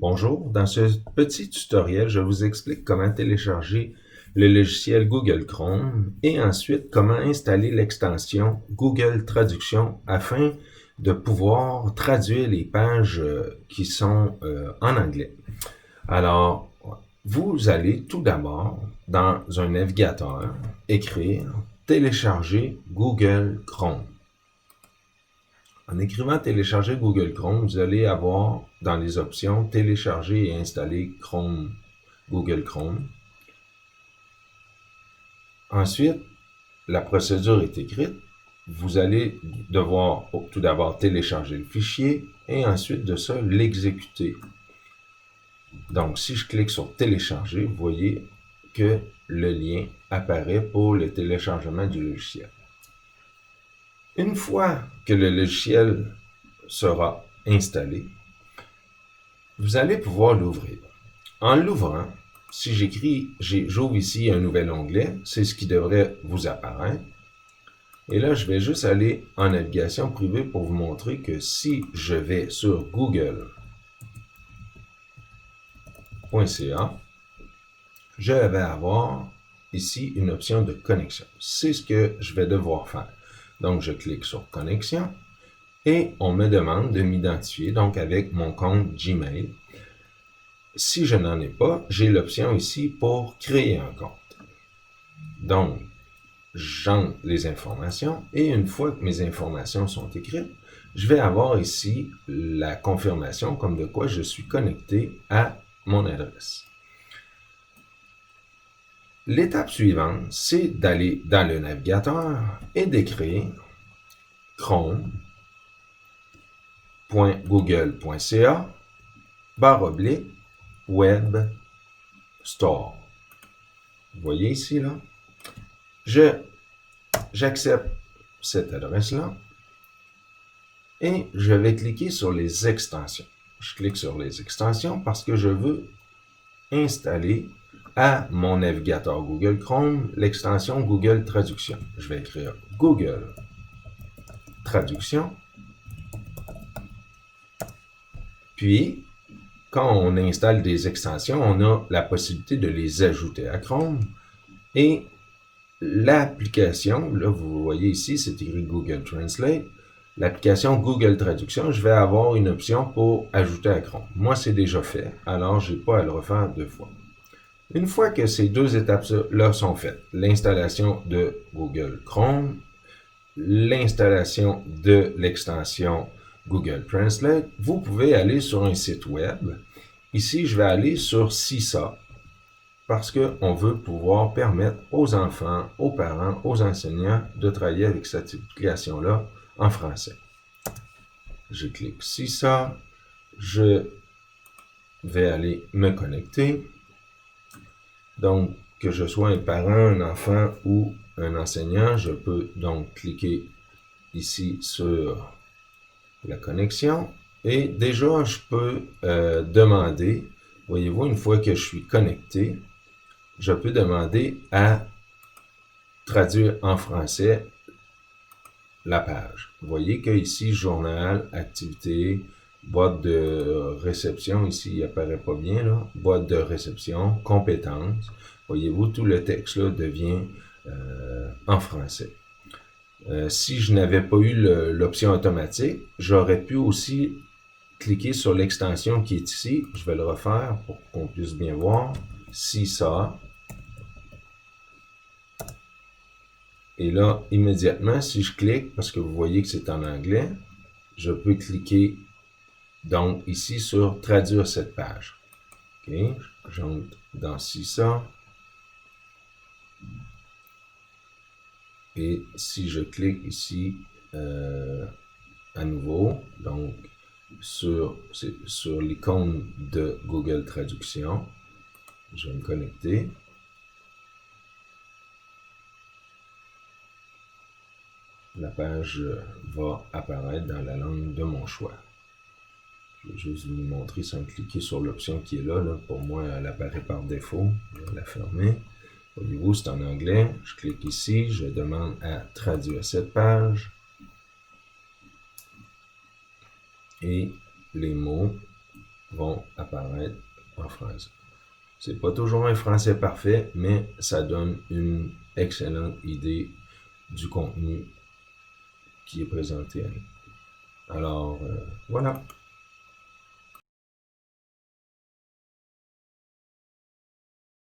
Bonjour, dans ce petit tutoriel, je vous explique comment télécharger le logiciel Google Chrome et ensuite comment installer l'extension Google Traduction afin de pouvoir traduire les pages qui sont en anglais. Alors, vous allez tout d'abord dans un navigateur écrire télécharger Google Chrome. En écrivant télécharger Google Chrome, vous allez avoir dans les options télécharger et installer Google Chrome. Ensuite, la procédure est écrite. Vous allez devoir tout d'abord télécharger le fichier et ensuite de ça l'exécuter. Donc, si je clique sur télécharger, vous voyez que le lien apparaît pour le téléchargement du logiciel. Une fois que le logiciel sera installé, vous allez pouvoir l'ouvrir. En l'ouvrant, si j'ouvre ici un nouvel onglet, c'est ce qui devrait vous apparaître. Et là, je vais juste aller en navigation privée pour vous montrer que si je vais sur google.ca, je vais avoir ici une option de connexion. C'est ce que je vais devoir faire. Donc, je clique sur connexion et on me demande de m'identifier donc avec mon compte Gmail. Si je n'en ai pas, j'ai l'option ici pour créer un compte. Donc, j'entre les informations et une fois que mes informations sont écrites, je vais avoir ici la confirmation comme de quoi je suis connecté à mon adresse. L'étape suivante, c'est d'aller dans le navigateur et d'écrire chrome.google.ca/web store. Vous voyez ici, là? J'accepte cette adresse-là et je vais cliquer sur les extensions. Je clique sur les extensions parce que je veux installer à mon navigateur Google Chrome l'extension Google Traduction. Je vais écrire Google Traduction. Puis, quand on installe des extensions, on a la possibilité de les ajouter à Chrome. Et l'application, là, vous voyez ici, c'est écrit Google Translate. L'application Google Traduction, je vais avoir une option pour ajouter à Chrome. Moi, c'est déjà fait, alors je n'ai pas à le refaire deux fois. Une fois que ces deux étapes-là sont faites, l'installation de Google Chrome, l'installation de l'extension Google Translate, vous pouvez aller sur un site web. Ici, je vais aller sur CISA parce qu'on veut pouvoir permettre aux enfants, aux parents, aux enseignants de travailler avec cette application-là en français. Je clique CISA, je vais aller me connecter. Donc, que je sois un parent, un enfant ou un enseignant, je peux donc cliquer ici sur la connexion et déjà je peux demander, voyez-vous, une fois que je suis connecté, je peux demander à traduire en français la page. Vous voyez que ici, journal, activité, boîte de réception, ici il apparaît pas bien, là, boîte de réception, compétences. Voyez-vous, tout le texte là devient en français. Si je n'avais pas eu l'option automatique, j'aurais pu aussi cliquer sur l'extension qui est ici. Je vais le refaire pour qu'on puisse bien voir. CISA. Et là, immédiatement, si je clique, parce que vous voyez que c'est en anglais, je peux cliquer donc ici sur traduire cette page. OK, j'entre dans CISA. Et si je clique ici à nouveau, donc sur l'icône de Google Traduction, je vais me connecter. La page va apparaître dans la langue de mon choix. Je vais juste vous montrer sans cliquer sur l'option qui est là. Pour moi, elle apparaît par défaut. Je vais la fermer. Voyez-vous, c'est en anglais. Je clique ici. Je demande à traduire cette page. Et les mots vont apparaître en français. C'est pas toujours un français parfait, mais ça donne une excellente idée du contenu qui est présenté à nous. Alors, voilà.